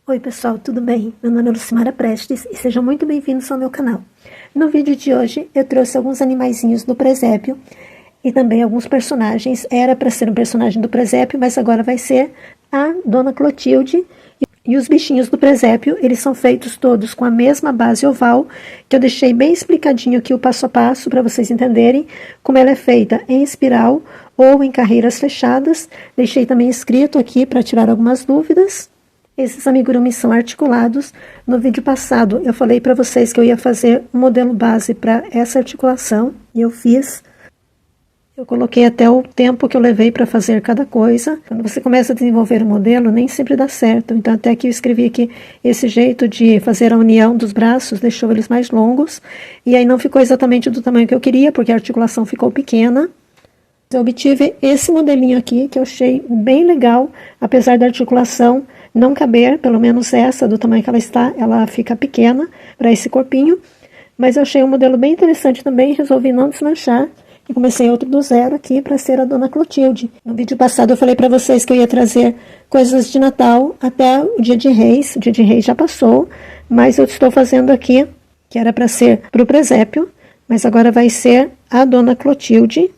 Oi pessoal, tudo bem? Meu nome é Lucimara Prestes e sejam muito bem-vindos ao meu canal. No vídeo de hoje eu trouxe alguns animaizinhos do presépio e também alguns personagens. Era para ser um personagem do presépio, mas agora vai ser a Dona Clotilde. E os bichinhos do presépio, eles são feitos todos com a mesma base oval, que eu deixei bem explicadinho aqui o passo a passo para vocês entenderem como ela é feita em espiral ou em carreiras fechadas. Deixei também escrito aqui para tirar algumas dúvidas. Esses amigurumis são articulados. No vídeo passado eu falei para vocês que eu ia fazer um modelo base para essa articulação, e eu fiz. Eu coloquei até o tempo que eu levei para fazer cada coisa. Quando você começa a desenvolver um modelo, nem sempre dá certo. Então até aqui eu escrevi que esse jeito de fazer a união dos braços deixou eles mais longos. E aí não ficou exatamente do tamanho que eu queria, porque a articulação ficou pequena. Eu obtive esse modelinho aqui, que eu achei bem legal, apesar da articulação não caber, pelo menos essa, do tamanho que ela está, ela fica pequena para esse corpinho. Mas eu achei um modelo bem interessante também, resolvi não desmanchar. E comecei outro do zero aqui para ser a Dona Clotilde. No vídeo passado eu falei para vocês que eu ia trazer coisas de Natal até o Dia de Reis. O Dia de Reis já passou, mas eu estou fazendo aqui, que era para ser para o presépio, mas agora vai ser a Dona Clotilde.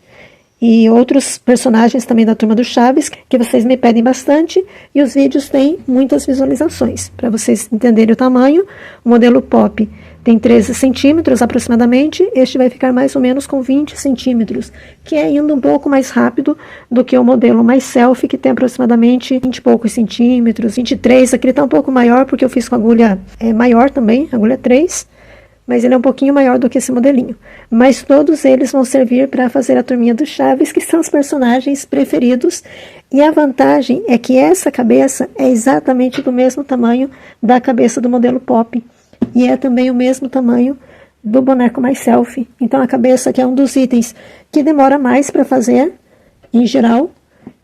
E outros personagens também da Turma do Chaves, que vocês me pedem bastante, e os vídeos têm muitas visualizações. Para vocês entenderem o tamanho, o modelo Pop tem 13 centímetros aproximadamente, este vai ficar mais ou menos com 20 centímetros, que é indo um pouco mais rápido do que o modelo mais selfie, que tem aproximadamente 20 e poucos centímetros, 23, aqui ele está um pouco maior, porque eu fiz com agulha maior também, agulha 3, mas ele é um pouquinho maior do que esse modelinho. Mas todos eles vão servir para fazer a Turminha do Chaves, que são os personagens preferidos. E a vantagem é que essa cabeça é exatamente do mesmo tamanho da cabeça do modelo Pop. E é também o mesmo tamanho do boneco mais selfie. Então a cabeça, que é um dos itens que demora mais para fazer, em geral,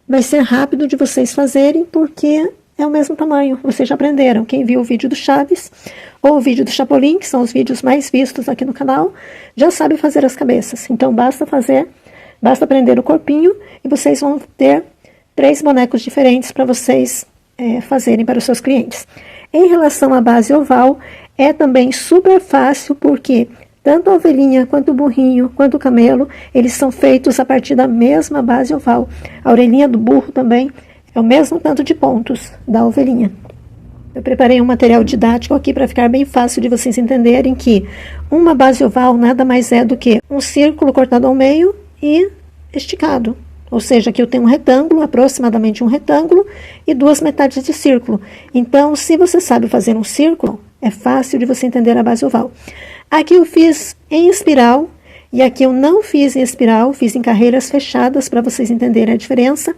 vai ser rápido de vocês fazerem, porque é o mesmo tamanho. Vocês já aprenderam. Quem viu o vídeo do Chaves ou o vídeo do Chapolin, que são os vídeos mais vistos aqui no canal, já sabe fazer as cabeças. Então basta prender o corpinho e vocês vão ter 3 bonecos diferentes para vocês fazerem para os seus clientes. Em relação à base oval, é também super fácil, porque tanto a ovelhinha, quanto o burrinho, quanto o camelo, eles são feitos a partir da mesma base oval. A orelhinha do burro também é o mesmo tanto de pontos da ovelhinha. Eu preparei um material didático aqui para ficar bem fácil de vocês entenderem que uma base oval nada mais é do que um círculo cortado ao meio e esticado. Ou seja, aqui eu tenho um retângulo, aproximadamente um retângulo, e 2 metades de círculo. Então, se você sabe fazer um círculo, é fácil de você entender a base oval. Aqui eu fiz em espiral, e aqui eu não fiz em espiral, fiz em carreiras fechadas, para vocês entenderem a diferença.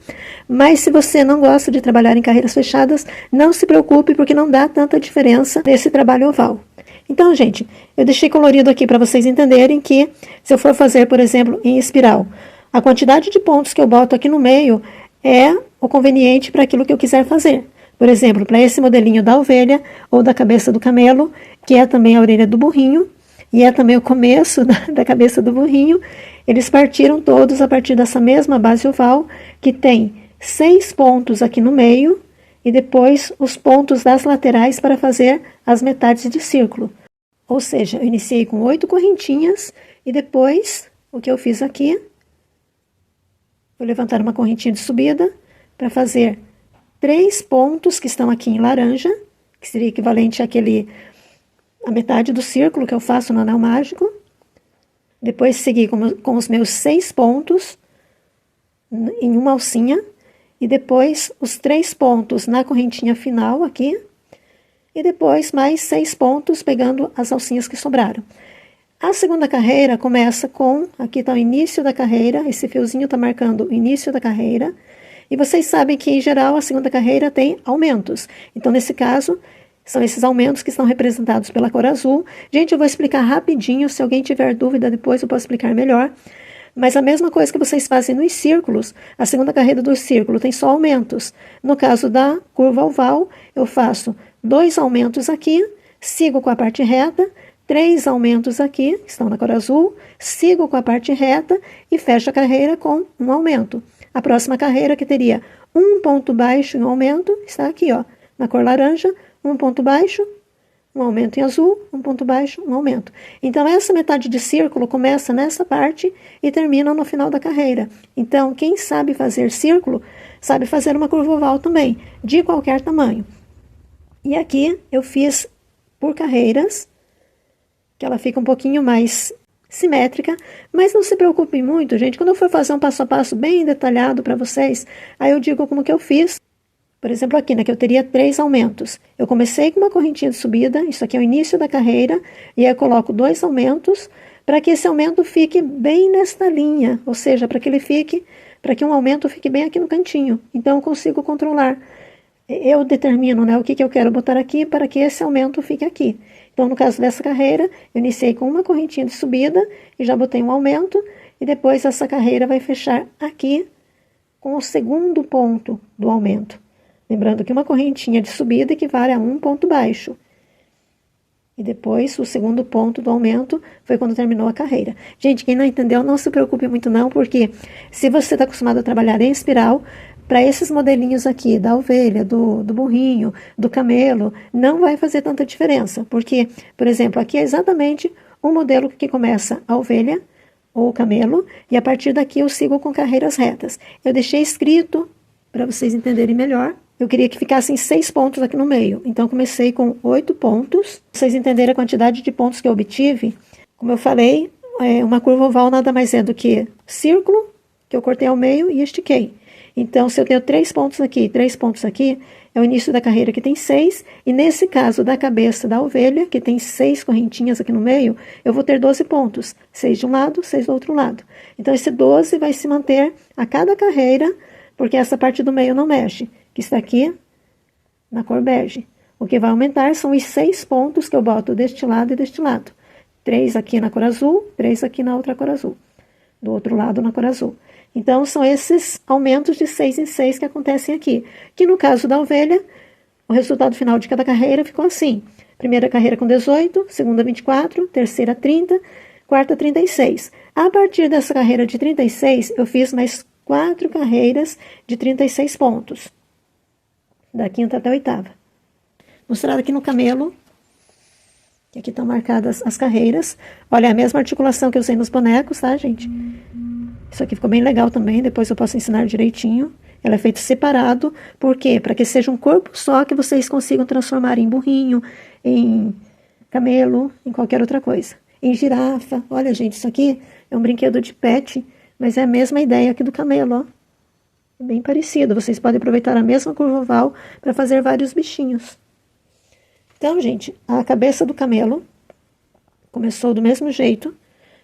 Mas se você não gosta de trabalhar em carreiras fechadas, não se preocupe, porque não dá tanta diferença nesse trabalho oval. Então, gente, eu deixei colorido aqui para vocês entenderem que, se eu for fazer, por exemplo, em espiral, a quantidade de pontos que eu boto aqui no meio é o conveniente para aquilo que eu quiser fazer. Por exemplo, para esse modelinho da ovelha ou da cabeça do camelo, que é também a orelha do burrinho, e é também o começo da cabeça do burrinho, eles partiram todos a partir dessa mesma base oval, que tem 6 pontos aqui no meio, e depois os pontos das laterais para fazer as metades de círculo. Ou seja, eu iniciei com 8 correntinhas, e depois, o que eu fiz aqui, vou levantar uma correntinha de subida, para fazer 3 pontos que estão aqui em laranja, que seria equivalente a metade do círculo que eu faço no anel mágico. Depois segui com os meus 6 pontos em uma alcinha. E depois os 3 pontos na correntinha final aqui. E depois mais 6 pontos pegando as alcinhas que sobraram. A segunda carreira começa com, aqui está o início da carreira, esse fiozinho está marcando o início da carreira. E vocês sabem que, em geral, a segunda carreira tem aumentos. Então, nesse caso, são esses aumentos que estão representados pela cor azul. Gente, eu vou explicar rapidinho, se alguém tiver dúvida depois eu posso explicar melhor. Mas a mesma coisa que vocês fazem nos círculos, a segunda carreira do círculo tem só aumentos. No caso da curva oval, eu faço 2 aumentos aqui, sigo com a parte reta, 3 aumentos aqui, que estão na cor azul, sigo com a parte reta e fecho a carreira com um aumento. A próxima carreira, que teria um ponto baixo em um aumento, está aqui, ó, na cor laranja, um ponto baixo, um aumento em azul, um ponto baixo, um aumento. Então, essa metade de círculo começa nessa parte e termina no final da carreira. Então, quem sabe fazer círculo, sabe fazer uma curva oval também, de qualquer tamanho. E aqui eu fiz por carreiras, que ela fica um pouquinho mais simétrica, mas não se preocupe muito, gente. Quando eu for fazer um passo a passo bem detalhado para vocês, aí eu digo como que eu fiz. Por exemplo, aqui, né, que eu teria 3 aumentos. Eu comecei com uma correntinha de subida, isso aqui é o início da carreira, e aí eu coloco 2 aumentos, para que esse aumento fique bem nesta linha, ou seja, para que um aumento fique bem aqui no cantinho. Então, eu consigo controlar. Eu determino, né, o que eu quero botar aqui para que esse aumento fique aqui. Então, no caso dessa carreira, eu iniciei com uma correntinha de subida e já botei um aumento, e depois essa carreira vai fechar aqui com o segundo ponto do aumento. Lembrando que uma correntinha de subida equivale a um ponto baixo. E depois, o segundo ponto do aumento foi quando terminou a carreira. Gente, quem não entendeu, não se preocupe muito não, porque se você está acostumado a trabalhar em espiral, para esses modelinhos aqui, da ovelha, do burrinho, do camelo, não vai fazer tanta diferença. Porque, por exemplo, aqui é exatamente o modelo que começa a ovelha ou o camelo, e a partir daqui eu sigo com carreiras retas. Eu deixei escrito, para vocês entenderem melhor. Eu queria que ficassem 6 pontos aqui no meio. Então, comecei com 8 pontos. Pra vocês entenderem a quantidade de pontos que eu obtive, como eu falei, uma curva oval nada mais é do que círculo, que eu cortei ao meio e estiquei. Então, se eu tenho 3 pontos aqui, 3 pontos aqui, é o início da carreira que tem 6. E nesse caso da cabeça da ovelha, que tem 6 correntinhas aqui no meio, eu vou ter 12 pontos. 6 de um lado, 6 do outro lado. Então, esse 12 vai se manter a cada carreira, porque essa parte do meio não mexe, que está aqui na cor bege. O que vai aumentar são os 6 pontos que eu boto deste lado e deste lado. 3 aqui na cor azul, 3 aqui na outra cor azul. Do outro lado na cor azul. Então, são esses aumentos de 6 em 6 que acontecem aqui. Que no caso da ovelha, o resultado final de cada carreira ficou assim. Primeira carreira com 18, segunda 24, terceira 30, quarta 36. A partir dessa carreira de 36, eu fiz mais 4 carreiras de 36 pontos. Da quinta até a oitava. Mostrado aqui no camelo, que aqui estão marcadas as carreiras. Olha, a mesma articulação que eu usei nos bonecos, tá, gente? Isso aqui ficou bem legal também, depois eu posso ensinar direitinho. Ela é feita separado, por quê? Para que seja um corpo só que vocês consigam transformar em burrinho, em camelo, em qualquer outra coisa. Em girafa. Olha, gente, isso aqui é um brinquedo de pet, mas é a mesma ideia aqui do camelo, ó. Bem parecido, vocês podem aproveitar a mesma curva oval para fazer vários bichinhos. Então, gente, a cabeça do camelo começou do mesmo jeito,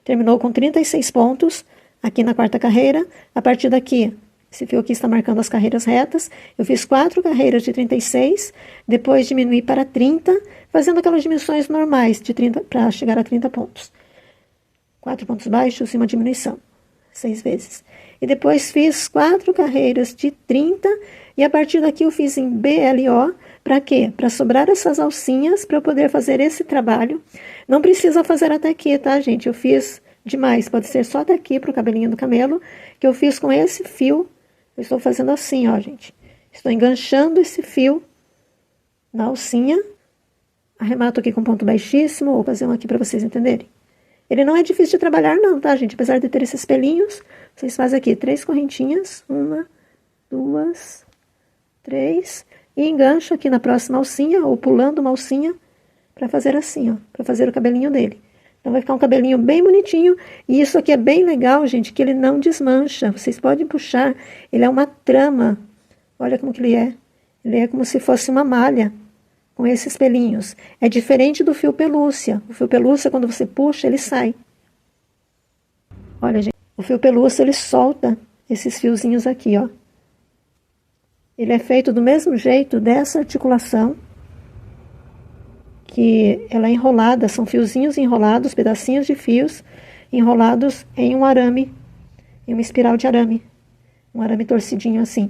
terminou com 36 pontos aqui na quarta carreira. A partir daqui, esse fio aqui está marcando as carreiras retas, eu fiz 4 carreiras de 36, depois diminui para 30, fazendo aquelas dimensões normais de 30 para chegar a 30 pontos. 4 pontos baixos e uma diminuição, 6 vezes. E depois fiz 4 carreiras de 30 e a partir daqui eu fiz em BLO. Para quê? Para sobrar essas alcinhas para eu poder fazer esse trabalho. Não precisa fazer até aqui, tá, gente? Eu fiz demais, pode ser só até aqui para o cabelinho do camelo, que eu fiz com esse fio. Eu estou fazendo assim, ó, gente. Estou enganchando esse fio na alcinha. Arremato aqui com ponto baixíssimo, vou fazer um aqui para vocês entenderem. Ele não é difícil de trabalhar não, tá, gente? Apesar de ter esses pelinhos, vocês fazem aqui 3 correntinhas. 1, 2, 3. E engancho aqui na próxima alcinha, ou pulando uma alcinha, para fazer assim, ó. Para fazer o cabelinho dele. Então vai ficar um cabelinho bem bonitinho. E isso aqui é bem legal, gente, que ele não desmancha. Vocês podem puxar. Ele é uma trama. Olha como que ele é. Ele é como se fosse uma malha. Com esses pelinhos. É diferente do fio pelúcia. O fio pelúcia, quando você puxa, ele sai. Olha, gente, o fio pelúcia, ele solta esses fiozinhos aqui, ó. Ele é feito do mesmo jeito dessa articulação, que ela é enrolada, são fiozinhos enrolados, pedacinhos de fios, enrolados em um arame, em uma espiral de arame. Um arame torcidinho assim.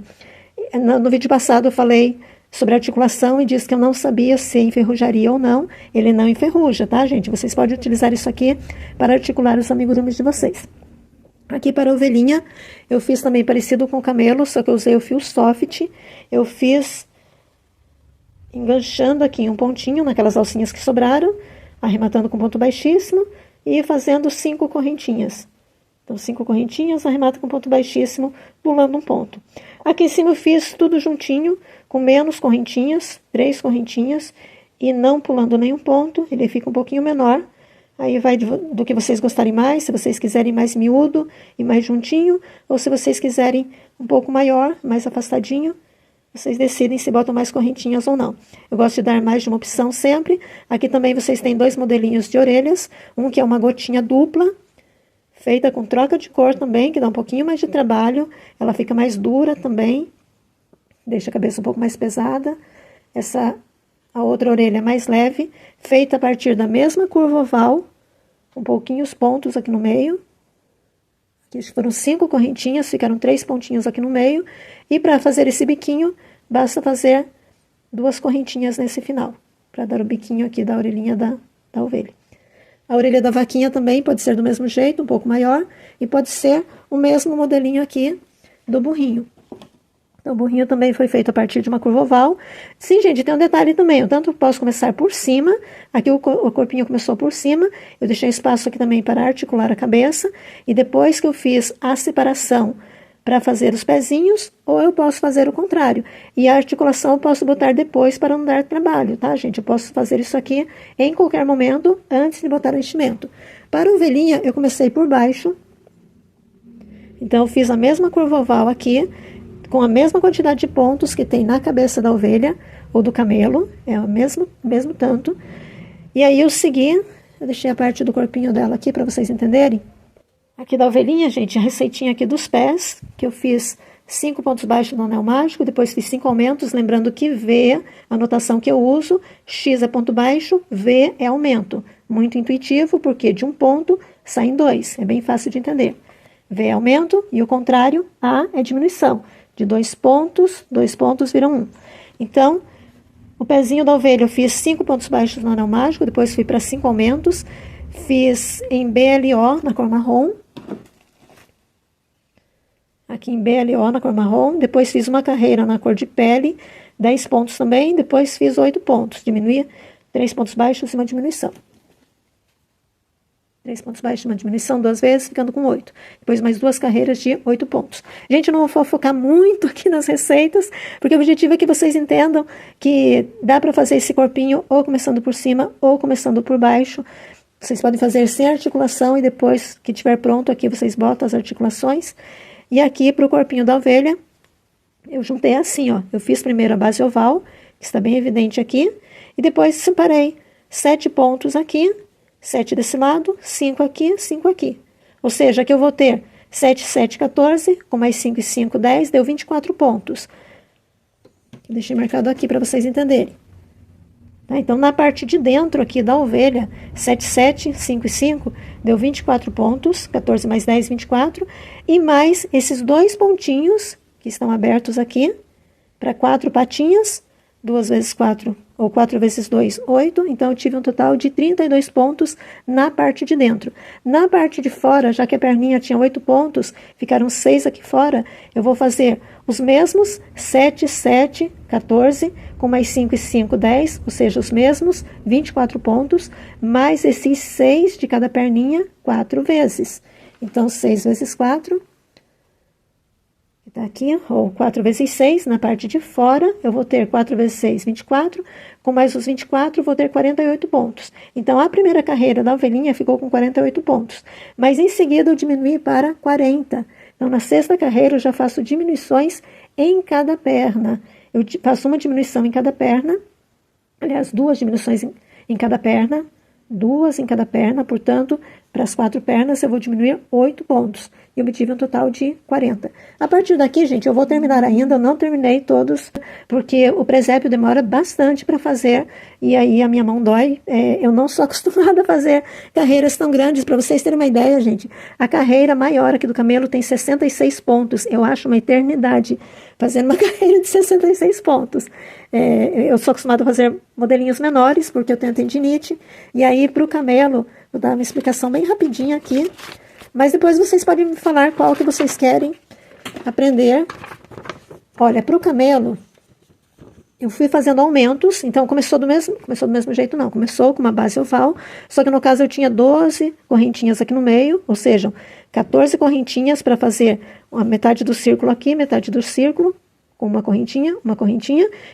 No vídeo passado eu falei sobre articulação e disse que eu não sabia se enferrujaria ou não. Ele não enferruja, tá, gente? Vocês podem utilizar isso aqui para articular os amigurumis de vocês. Aqui para a ovelhinha, eu fiz também parecido com o camelo, só que eu usei o fio soft. Eu fiz enganchando aqui um pontinho naquelas alcinhas que sobraram, arrematando com ponto baixíssimo e fazendo 5 correntinhas. Então, 5 correntinhas, arremata com ponto baixíssimo, pulando um ponto. Aqui em cima eu fiz tudo juntinho, com menos correntinhas, 3 correntinhas, e não pulando nenhum ponto, ele fica um pouquinho menor. Aí vai do que vocês gostarem mais, se vocês quiserem mais miúdo e mais juntinho, ou se vocês quiserem um pouco maior, mais afastadinho, vocês decidem se botam mais correntinhas ou não. Eu gosto de dar mais de uma opção sempre. Aqui também vocês têm 2 modelinhos de orelhas, um que é uma gotinha dupla, feita com troca de cor também, que dá um pouquinho mais de trabalho, ela fica mais dura também, deixa a cabeça um pouco mais pesada. A outra orelha é mais leve, feita a partir da mesma curva oval, com pouquinhos pontos aqui no meio. Aqui foram 5 correntinhas, ficaram 3 pontinhos aqui no meio. E para fazer esse biquinho, basta fazer 2 correntinhas nesse final, para dar o biquinho aqui da orelhinha da ovelha. A orelha da vaquinha também pode ser do mesmo jeito, um pouco maior, e pode ser o mesmo modelinho aqui do burrinho. Então, o burrinho também foi feito a partir de uma curva oval. Sim, gente, tem um detalhe também. Eu tanto posso começar por cima, aqui o corpinho começou por cima, eu deixei espaço aqui também para articular a cabeça, e depois que eu fiz a separação para fazer os pezinhos, ou eu posso fazer o contrário. E a articulação eu posso botar depois para não dar trabalho, tá, gente? Eu posso fazer isso aqui em qualquer momento, antes de botar o enchimento. Para a ovelhinha, eu comecei por baixo. Então, eu fiz a mesma curva oval aqui, com a mesma quantidade de pontos que tem na cabeça da ovelha ou do camelo, é o mesmo tanto. E aí eu segui, eu deixei a parte do corpinho dela aqui para vocês entenderem. Aqui da ovelhinha, gente, a receitinha aqui dos pés, que eu fiz 5 pontos baixos no anel mágico, depois fiz 5 aumentos, lembrando que V, a notação que eu uso, X é ponto baixo, V é aumento. Muito intuitivo, porque de um ponto saem 2, é bem fácil de entender. V é aumento e o contrário, A é diminuição. De 2 pontos viram 1. Então, o pezinho da ovelha eu fiz 5 pontos baixos no anel mágico, depois fui para 5 aumentos, fiz em BLO na cor marrom, aqui em BLO na cor marrom, depois fiz uma carreira na cor de pele, 10 pontos também, depois fiz 8 pontos, diminuí 3 pontos baixos e uma diminuição. 3 pontos baixos, uma diminuição 2 vezes, ficando com 8. Depois mais 2 carreiras de 8 pontos. Gente, eu não vou focar muito aqui nas receitas, porque o objetivo é que vocês entendam que dá para fazer esse corpinho ou começando por cima ou começando por baixo. Vocês podem fazer sem articulação e depois que estiver pronto aqui vocês botam as articulações. E aqui para o corpinho da ovelha, eu juntei assim, ó. Eu fiz primeiro a base oval, que está bem evidente aqui, e depois separei 7 pontos aqui, 7 desse lado, 5 aqui, 5 aqui. Ou seja, aqui eu vou ter 7, 7, 14, com mais 5 e 5, 10, deu 24 pontos. Deixei marcado aqui para vocês entenderem. Tá? Então, na parte de dentro aqui da ovelha, 7, 7, 5 e 5, deu 24 pontos, 14 mais 10, 24. E mais esses 2 pontinhos, que estão abertos aqui, para 4 patinhas, 2 vezes 4, ou 4 vezes 2, 8. Então, eu tive um total de 32 pontos na parte de dentro. Na parte de fora, já que a perninha tinha 8 pontos, ficaram 6 aqui fora, eu vou fazer os mesmos 7, 7, 14, com mais 5 e 5, 10, ou seja, os mesmos 24 pontos, mais esses 6 de cada perninha, 4 vezes. Então, 6 vezes 4... Tá aqui, ou 4 vezes 6, na parte de fora, eu vou ter 4 vezes 6, 24, com mais os 24, vou ter 48 pontos. Então, a primeira carreira da ovelhinha ficou com 48 pontos, mas em seguida eu diminuí para 40. Então, na 6ª carreira, eu já faço diminuições em cada perna. Eu faço uma diminuição em cada perna, aliás, 2 diminuições em cada perna, 2 em cada perna, portanto, para as 4 pernas eu vou diminuir 8 pontos. E obtive um total de 40. A partir daqui, gente, eu vou terminar ainda, eu não terminei todos, porque o presépio demora bastante para fazer, e aí a minha mão dói. Eu não sou acostumada a fazer carreiras tão grandes. Para vocês terem uma ideia, gente, a carreira maior aqui do camelo tem 66 pontos. Eu acho uma eternidade fazendo uma carreira de 66 pontos. Eu sou acostumada a fazer modelinhos menores, porque eu tenho tendinite, e aí para o camelo, vou dar uma explicação bem rapidinha aqui, mas depois vocês podem me falar qual que vocês querem aprender. Olha, para o camelo, eu fui fazendo aumentos, então começou do mesmo jeito não, começou com uma base oval, só que no caso eu tinha 12 correntinhas aqui no meio, ou seja, 14 correntinhas para fazer a metade do círculo aqui, metade do círculo, com uma correntinha,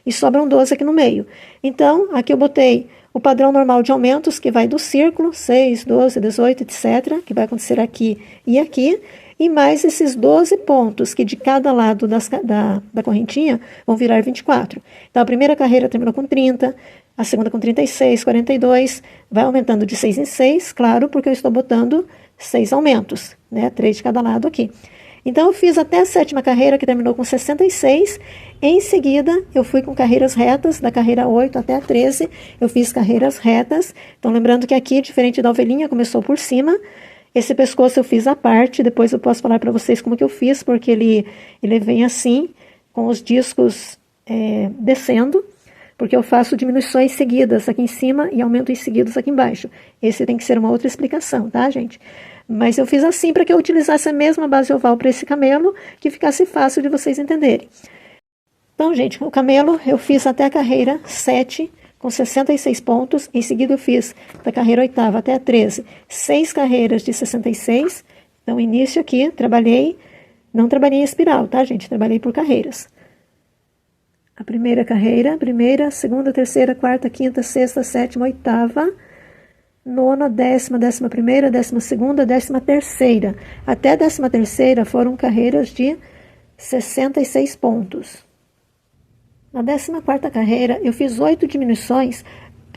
e sobram 12 aqui no meio. Então, aqui eu botei o padrão normal de aumentos, que vai do círculo, 6, 12, 18, etc., que vai acontecer aqui e aqui, e mais esses 12 pontos, que de cada lado da correntinha vão virar 24. Então, a primeira carreira terminou com 30, a segunda com 36, 42, vai aumentando de 6 em 6, claro, porque eu estou botando 6 aumentos, né? 3 de cada lado aqui. Então, eu fiz até a sétima carreira, que terminou com 66. Em seguida, eu fui com carreiras retas, da carreira 8 até a 13, eu fiz carreiras retas. Então, lembrando que aqui, diferente da ovelhinha, começou por cima. Esse pescoço eu fiz à parte, depois eu posso falar para vocês como que eu fiz, porque ele vem assim, com os discos descendo, porque eu faço diminuições seguidas aqui em cima e aumentos seguidos aqui embaixo. Esse tem que ser uma outra explicação, tá, gente? Mas eu fiz assim para que eu utilizasse a mesma base oval para esse camelo, que ficasse fácil de vocês entenderem. Então, gente, o camelo eu fiz até a carreira 7, com 66 pontos. Em seguida, eu fiz da carreira 8ª até a 13, 6 carreiras de 66. Então, início aqui, não trabalhei em espiral, tá, gente? Trabalhei por carreiras. A primeira carreira, segunda, terceira, quarta, quinta, sexta, sétima, 8ª, 9ª, 10ª, 11ª, 12ª, 13ª. Até a 13ª foram carreiras de 66 pontos. Na 14ª carreira, eu fiz 8 diminuições,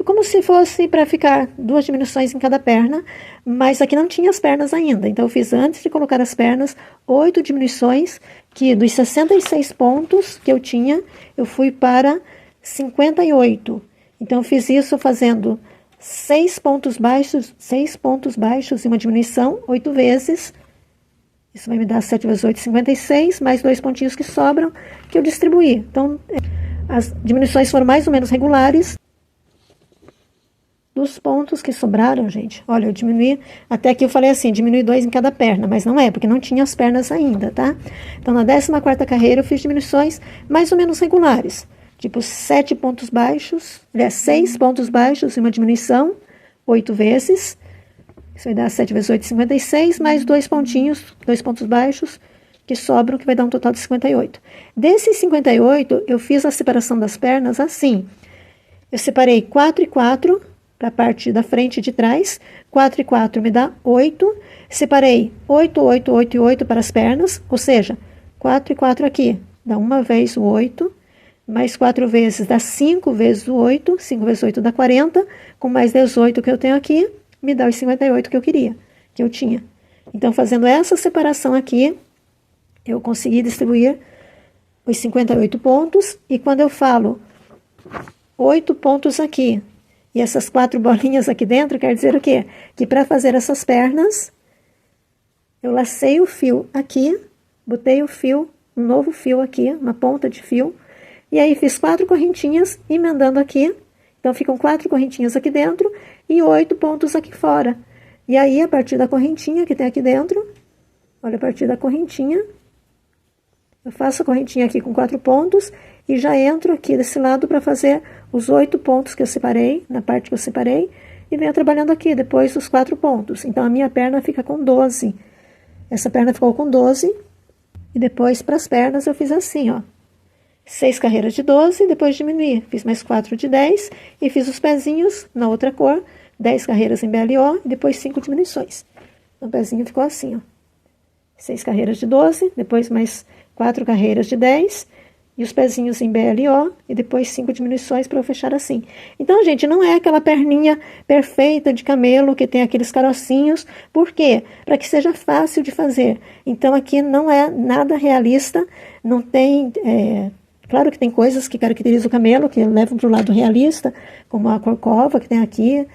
como se fosse para ficar 2 diminuições em cada perna, mas aqui não tinha as pernas ainda. Então, eu fiz, antes de colocar as pernas, 8 diminuições, que dos 66 pontos que eu tinha, eu fui para 58. Então, eu fiz isso fazendo 6 pontos baixos e uma diminuição, 8 vezes. Isso vai me dar 7 vezes 8, 56, mais 2 pontinhos que sobram, que eu distribuí. Então, as diminuições foram mais ou menos regulares. Dos pontos que sobraram, gente, olha, eu diminuí, até que eu falei assim, diminui 2 em cada perna, mas não é, porque não tinha as pernas ainda, tá? Então, na 14ª carreira, eu fiz diminuições mais ou menos regulares, tipo 7 pontos baixos, 6 pontos baixos e uma diminuição, 8 vezes, isso vai dar 7 vezes 8, 56, mais 2 pontos baixos, que sobram, que vai dar um total de 58. Desses 58, eu fiz a separação das pernas assim. Eu separei 4 e 4 para a parte da frente e de trás. 4 e 4 me dá 8. Separei 8, 8, 8 e 8 para as pernas, ou seja, 4 e 4 aqui, dá uma vez o 8, mais 4 vezes dá 5 vezes o 8, 5 vezes 8 dá 40, com mais 18 que eu tenho aqui, me dá os 58 que eu tinha. Então, fazendo essa separação aqui, eu consegui distribuir os 58 pontos, e quando eu falo 8 pontos aqui, e essas 4 bolinhas aqui dentro, quer dizer o quê? Que para fazer essas pernas, eu lacei o fio aqui, botei o fio, um novo fio aqui, uma ponta de fio, e aí fiz 4 correntinhas, emendando aqui, então ficam 4 correntinhas aqui dentro, e 8 pontos aqui fora. E aí, a partir da correntinha que tem aqui dentro, olha, a partir da correntinha, eu faço a correntinha aqui com 4 pontos e já entro aqui desse lado para fazer os 8 pontos que eu separei, na parte que eu separei, e venho trabalhando aqui depois os 4 pontos. Então, a minha perna fica com 12. Essa perna ficou com 12. E depois, para as pernas, eu fiz assim, ó. 6 carreiras de 12, depois diminuí. Fiz mais 4 de 10 e fiz os pezinhos na outra cor. 10 carreiras em BLO e depois 5 diminuições. O pezinho ficou assim, ó. 6 carreiras de 12, depois mais 4 carreiras de 10 e os pezinhos em BLO e depois 5 diminuições para eu fechar assim. Então, gente, não é aquela perninha perfeita de camelo que tem aqueles carocinhos. Por quê? Para que seja fácil de fazer. Então, aqui não é nada realista, não tem... Claro que tem coisas que caracterizam o camelo, que levam para o lado realista, como a corcova que tem aqui,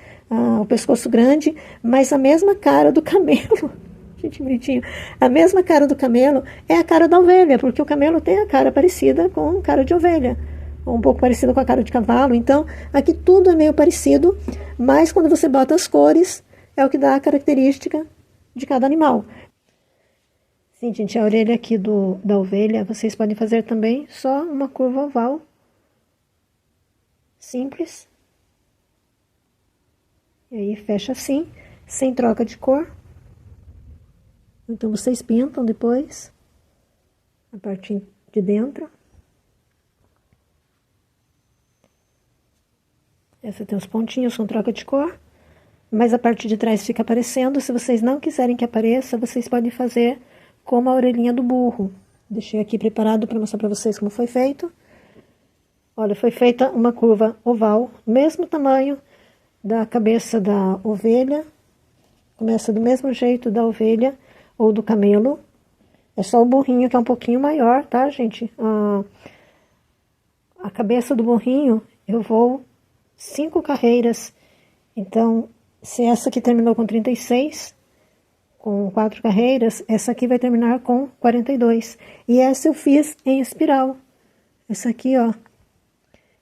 o pescoço grande, mas a mesma cara do camelo... Gente, bonitinho. A mesma cara do camelo é a cara da ovelha, porque o camelo tem a cara parecida com a cara de ovelha, ou um pouco parecida com a cara de cavalo. Então, aqui tudo é meio parecido, mas quando você bota as cores, é o que dá a característica de cada animal. Sim, gente, a orelha aqui da ovelha, vocês podem fazer também só uma curva oval, simples. E aí fecha assim, sem troca de cor. Então vocês pintam depois a parte de dentro. Essa tem os pontinhos com troca de cor, mas a parte de trás fica aparecendo. Se vocês não quiserem que apareça, vocês podem fazer como a orelhinha do burro. Deixei aqui preparado para mostrar para vocês como foi feito. Olha, foi feita uma curva oval, mesmo tamanho da cabeça da ovelha. Começa do mesmo jeito da ovelha ou do camelo. É só o burrinho que é um pouquinho maior, tá, gente? A cabeça do burrinho, eu vou 5 carreiras. Então, se essa aqui terminou com 36, com 4 carreiras, essa aqui vai terminar com 42. E essa eu fiz em espiral. Essa aqui, ó,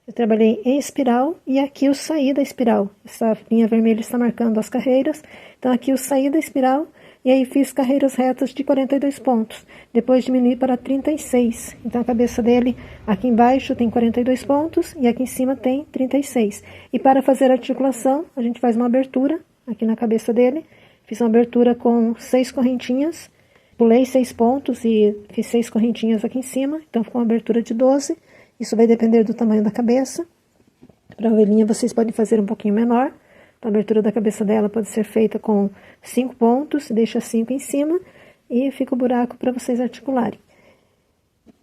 eu trabalhei em espiral e aqui eu saí da espiral. Essa linha vermelha está marcando as carreiras. Então, aqui eu saí da espiral e aí fiz carreiras retas de 42 pontos. Depois diminui para 36. Então, a cabeça dele aqui embaixo tem 42 pontos e aqui em cima tem 36. E para fazer a articulação, a gente faz uma abertura aqui na cabeça dele. Fiz uma abertura com 6 correntinhas. Pulei 6 pontos e fiz 6 correntinhas aqui em cima. Então, ficou uma abertura de 12. Isso vai depender do tamanho da cabeça. Para a ovelhinha, vocês podem fazer um pouquinho menor. A abertura da cabeça dela pode ser feita com 5 pontos, deixa 5 em cima e fica o buraco para vocês articularem.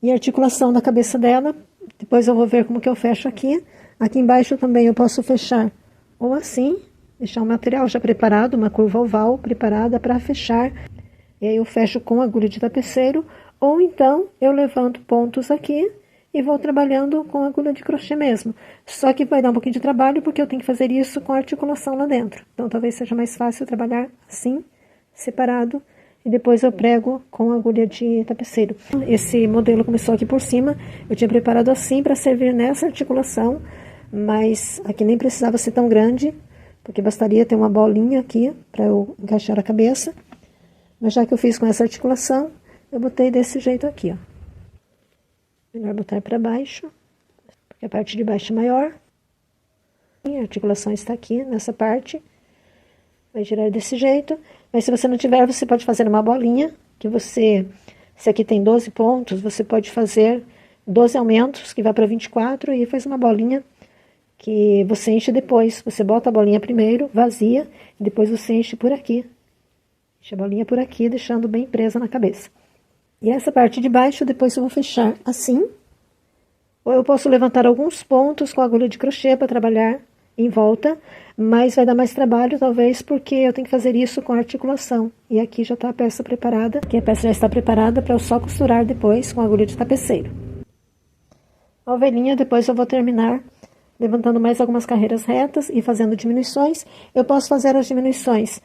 E a articulação da cabeça dela, depois eu vou ver como que eu fecho aqui. Aqui embaixo também eu posso fechar ou assim, deixar o material já preparado, uma curva oval preparada para fechar. E aí eu fecho com agulha de tapeceiro, ou então eu levanto pontos aqui e vou trabalhando com agulha de crochê mesmo. Só que vai dar um pouquinho de trabalho, porque eu tenho que fazer isso com articulação lá dentro. Então, talvez seja mais fácil trabalhar assim, separado, e depois eu prego com agulha de tapeceiro. Esse modelo começou aqui por cima, eu tinha preparado assim para servir nessa articulação, mas aqui nem precisava ser tão grande, porque bastaria ter uma bolinha aqui para eu encaixar a cabeça. Mas já que eu fiz com essa articulação, eu botei desse jeito aqui, ó. Melhor botar para baixo, porque a parte de baixo é maior. E a articulação está aqui, nessa parte. Vai girar desse jeito. Mas se você não tiver, você pode fazer uma bolinha, que você... Se aqui tem 12 pontos, você pode fazer 12 aumentos, que vai para 24, e faz uma bolinha que você enche depois. Você bota a bolinha primeiro, vazia, e depois você enche por aqui. Enche a bolinha por aqui, deixando bem presa na cabeça. E essa parte de baixo, depois eu vou fechar assim. Ou eu posso levantar alguns pontos com agulha de crochê para trabalhar em volta, mas vai dar mais trabalho, talvez, porque eu tenho que fazer isso com articulação. E aqui já está a peça preparada, aqui a peça já está preparada para eu só costurar depois com agulha de tapeceiro. A ovelhinha, depois eu vou terminar levantando mais algumas carreiras retas e fazendo diminuições. Eu posso fazer as diminuições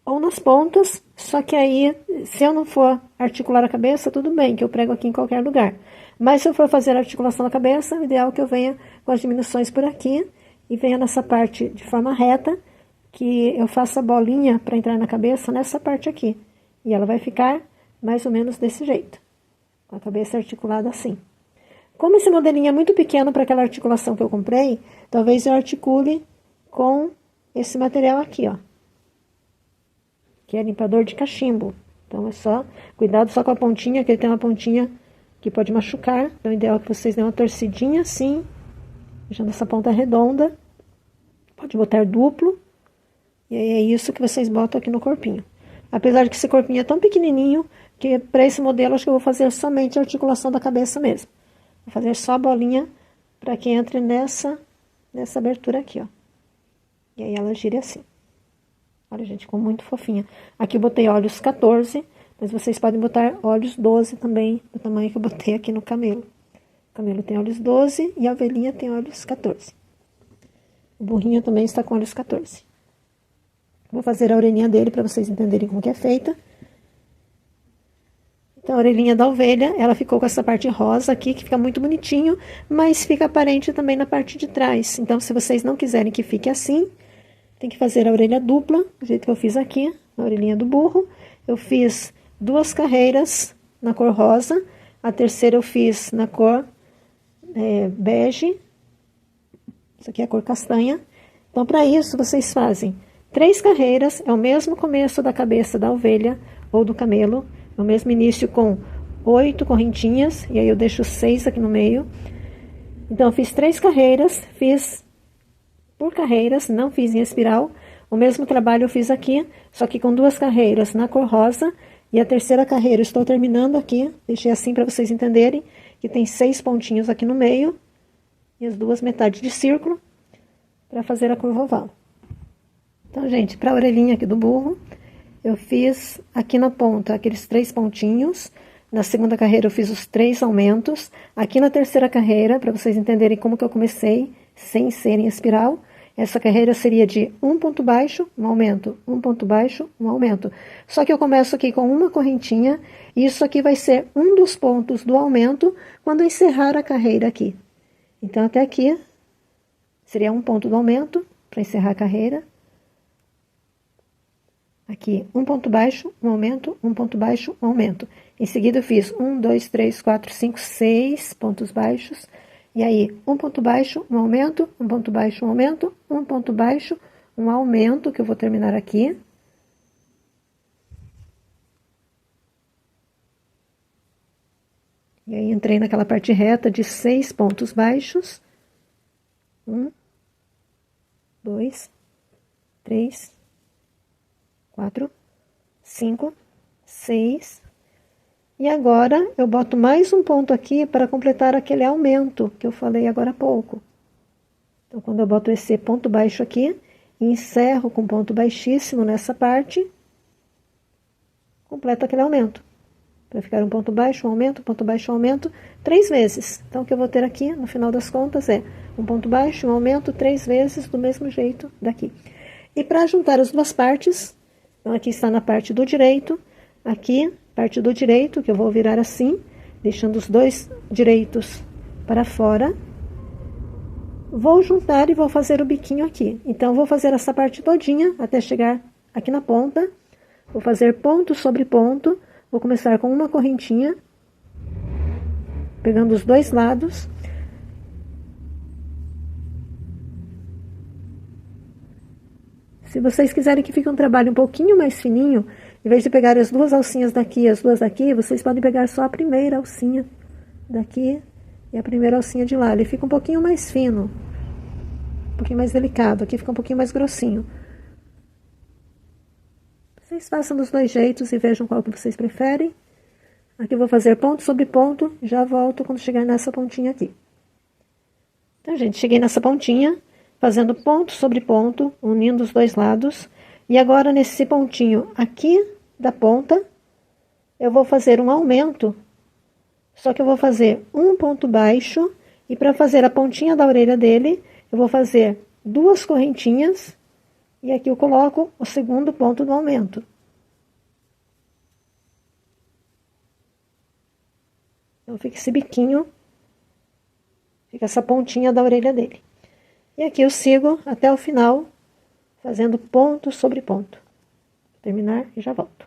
ou nas pontas, só que aí, se eu não for articular a cabeça, tudo bem, que eu prego aqui em qualquer lugar. Mas se eu for fazer a articulação da cabeça, o ideal é que eu venha com as diminuições por aqui e venha nessa parte de forma reta, que eu faça a bolinha para entrar na cabeça nessa parte aqui. E ela vai ficar mais ou menos desse jeito, com a cabeça articulada assim. Como esse modelinho é muito pequeno para aquela articulação que eu comprei, talvez eu articule com esse material aqui, ó. Que é limpador de cachimbo. Então, é só, cuidado só com a pontinha, que ele tem uma pontinha que pode machucar. Então, o ideal é que vocês dêem uma torcidinha assim, deixando essa ponta redonda. Pode botar duplo. E aí é isso que vocês botam aqui no corpinho. Apesar de que esse corpinho é tão pequenininho, que para esse modelo, acho que eu vou fazer somente a articulação da cabeça mesmo. Vou fazer só a bolinha para que entre nessa abertura aqui, ó. E aí ela gira assim. Olha, gente, ficou muito fofinha. Aqui eu botei olhos 14, mas vocês podem botar olhos 12 também, do tamanho que eu botei aqui no camelo. O camelo tem olhos 12 e a ovelhinha tem olhos 14. O burrinho também está com olhos 14. Vou fazer a orelhinha dele para vocês entenderem como que é feita. Então, a orelhinha da ovelha, ela ficou com essa parte rosa aqui, que fica muito bonitinho, mas fica aparente também na parte de trás. Então, se vocês não quiserem que fique assim, tem que fazer a orelha dupla, do jeito que eu fiz aqui, a orelhinha do burro. Eu fiz 2 carreiras na cor rosa, a terceira eu fiz na cor bege, Isso aqui é a cor castanha. Então, para isso, vocês fazem 3 carreiras, é o mesmo começo da cabeça da ovelha ou do camelo, é o mesmo início com 8 correntinhas, e aí eu deixo 6 aqui no meio. Então, eu fiz 3 carreiras, fiz por carreiras, não fiz em espiral. O mesmo trabalho eu fiz aqui, só que com 2 carreiras na cor rosa, e a terceira carreira eu estou terminando aqui, deixei assim para vocês entenderem, que tem 6 pontinhos aqui no meio, e as 2 metades de círculo, para fazer a curva oval. Então, gente, para a orelhinha aqui do burro, eu fiz aqui na ponta aqueles 3 pontinhos. Na segunda carreira eu fiz os 3 aumentos. Aqui na terceira carreira, para vocês entenderem como que eu comecei, sem ser em espiral, essa carreira seria de um ponto baixo, um aumento, um ponto baixo, um aumento. Só que eu começo aqui com uma correntinha, e isso aqui vai ser um dos pontos do aumento quando eu encerrar a carreira aqui. Então, até aqui, seria um ponto do aumento, para encerrar a carreira. Aqui, um ponto baixo, um aumento, um ponto baixo, um aumento. Em seguida, eu fiz 1, 2, 3, 4, 5, 6 pontos baixos. E aí, um ponto baixo, um aumento, um ponto baixo, um aumento, um ponto baixo, um aumento, que eu vou terminar aqui. E aí, entrei naquela parte reta de 6 pontos baixos. 1, 2, 3, 4, 5, 6. E agora, eu boto mais um ponto aqui para completar aquele aumento que eu falei agora há pouco. Então, quando eu boto esse ponto baixo aqui, e encerro com ponto baixíssimo nessa parte, completo aquele aumento. Para ficar um ponto baixo, um aumento, 3 vezes. Então, o que eu vou ter aqui, no final das contas, é um ponto baixo, um aumento, 3 vezes, do mesmo jeito daqui. E para juntar as 2 partes, então aqui está na parte do direito, aqui, parte do direito, que eu vou virar assim, deixando os 2 direitos para fora. Vou juntar e vou fazer o biquinho aqui. Então, vou fazer essa parte todinha, até chegar aqui na ponta. Vou fazer ponto sobre ponto. Vou começar com uma correntinha, pegando os 2 lados. Se vocês quiserem que fique um trabalho um pouquinho mais fininho, em vez de pegar as 2 alcinhas daqui e as 2 daqui, vocês podem pegar só a primeira alcinha daqui e a primeira alcinha de lá. Ele fica um pouquinho mais fino, um pouquinho mais delicado. Aqui fica um pouquinho mais grossinho. Vocês façam dos 2 jeitos e vejam qual que vocês preferem. Aqui eu vou fazer ponto sobre ponto, já volto quando chegar nessa pontinha aqui. Então, gente, cheguei nessa pontinha, fazendo ponto sobre ponto, unindo os 2 lados. E agora, nesse pontinho aqui da ponta, eu vou fazer um aumento, só que eu vou fazer um ponto baixo, e para fazer a pontinha da orelha dele, eu vou fazer 2 correntinhas, e aqui eu coloco o segundo ponto do aumento. Então, fica esse biquinho, fica essa pontinha da orelha dele. E aqui eu sigo até o final, fazendo ponto sobre ponto. Vou terminar e já volto.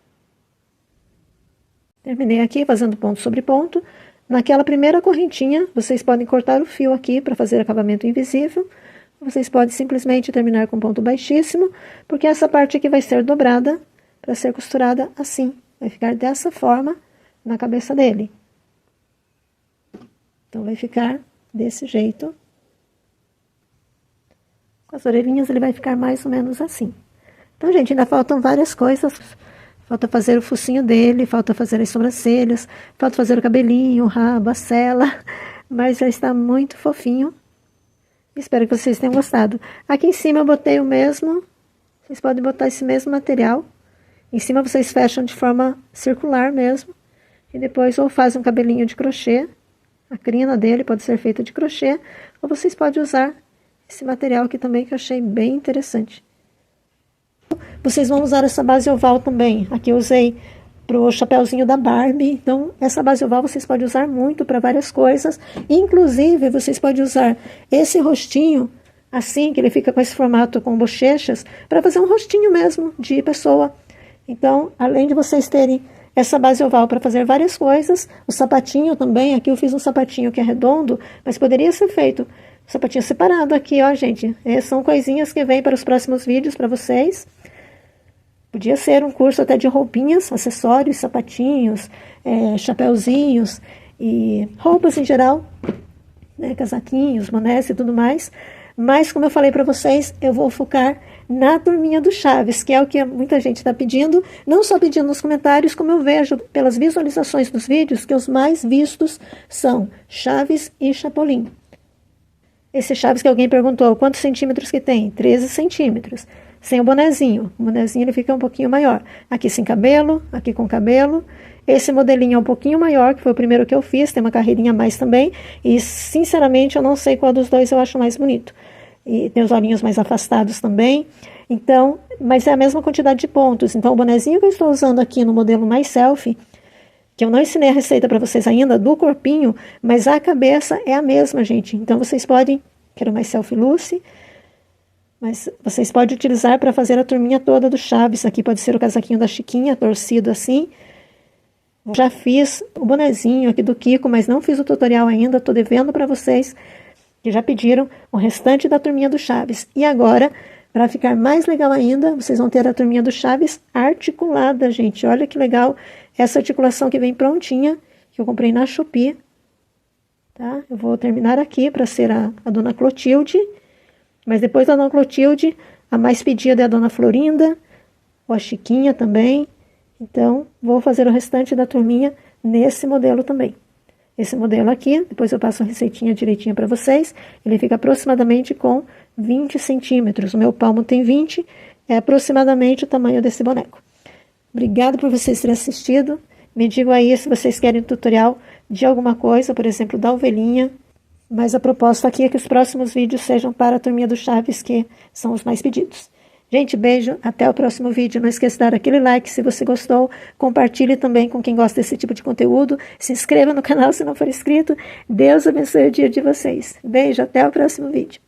Terminei aqui fazendo ponto sobre ponto. Naquela primeira correntinha, vocês podem cortar o fio aqui para fazer acabamento invisível. Vocês podem simplesmente terminar com ponto baixíssimo, porque essa parte aqui vai ser dobrada para ser costurada assim. Vai ficar dessa forma na cabeça dele. Então, vai ficar desse jeito. Com as orelhinhas ele vai ficar mais ou menos assim. Então, gente, ainda faltam várias coisas. Falta fazer o focinho dele, falta fazer as sobrancelhas, falta fazer o cabelinho, o rabo, a sela. Mas já está muito fofinho. Espero que vocês tenham gostado. Aqui em cima eu botei o mesmo. Vocês podem botar esse mesmo material. Em cima vocês fecham de forma circular mesmo. E depois ou fazem um cabelinho de crochê. A crina dele pode ser feita de crochê. Ou vocês podem usar esse material aqui também, que eu achei bem interessante. Vocês vão usar essa base oval também. Aqui eu usei pro chapéuzinho da Barbie. Então, essa base oval vocês podem usar muito para várias coisas. Inclusive, vocês podem usar esse rostinho, assim, que ele fica com esse formato com bochechas, para fazer um rostinho mesmo de pessoa. Então, além de vocês terem essa base oval para fazer várias coisas, o sapatinho também, aqui eu fiz um sapatinho que é redondo, mas poderia ser feito sapatinho separado aqui, ó, gente. São coisinhas que vêm para os próximos vídeos para vocês. Podia ser um curso até de roupinhas, acessórios, sapatinhos, chapéuzinhos e roupas em geral, né, casaquinhos, bonés e tudo mais. Mas, como eu falei para vocês, eu vou focar na turminha do Chaves, que é o que muita gente está pedindo, não só pedindo nos comentários, como eu vejo pelas visualizações dos vídeos, que os mais vistos são Chaves e Chapolin. Esse Chaves que alguém perguntou, quantos centímetros que tem? 13 centímetros. Sem o bonezinho. O bonezinho ele fica um pouquinho maior. Aqui sem cabelo, aqui com cabelo. Esse modelinho é um pouquinho maior, que foi o primeiro que eu fiz, tem uma carreirinha a mais também. E, sinceramente, eu não sei qual dos dois eu acho mais bonito. E tem os olhinhos mais afastados também. Então, mas é a mesma quantidade de pontos. Então, o bonezinho que eu estou usando aqui no modelo mais selfie, que eu não ensinei a receita para vocês ainda, do corpinho, mas a cabeça é a mesma, gente. Então, vocês podem, quero mais selfie Lucy, mas vocês podem utilizar para fazer a turminha toda do Chaves. Aqui pode ser o casaquinho da Chiquinha, torcido assim. Já fiz o bonezinho aqui do Kiko, mas não fiz o tutorial ainda, estou devendo para vocês, que já pediram o restante da turminha do Chaves. E agora, para ficar mais legal ainda, vocês vão ter a turminha do Chaves articulada, gente. Olha que legal essa articulação que vem prontinha, que eu comprei na Shopee. Tá? Eu vou terminar aqui para ser a Dona Clotilde, mas depois da Dona Clotilde, a mais pedida é a Dona Florinda, ou a Chiquinha também. Então, vou fazer o restante da turminha nesse modelo também. Esse modelo aqui, depois eu passo a receitinha direitinha para vocês, ele fica aproximadamente com 20 centímetros. O meu palmo tem 20, é aproximadamente o tamanho desse boneco. Obrigado por vocês terem assistido. Me digam aí se vocês querem um tutorial de alguma coisa, por exemplo, da ovelhinha. Mas a proposta aqui é que os próximos vídeos sejam para a turminha do Chaves, que são os mais pedidos. Gente, beijo, até o próximo vídeo. Não esqueça de dar aquele like se você gostou. Compartilhe também com quem gosta desse tipo de conteúdo. Se inscreva no canal se não for inscrito. Deus abençoe o dia de vocês. Beijo, até o próximo vídeo.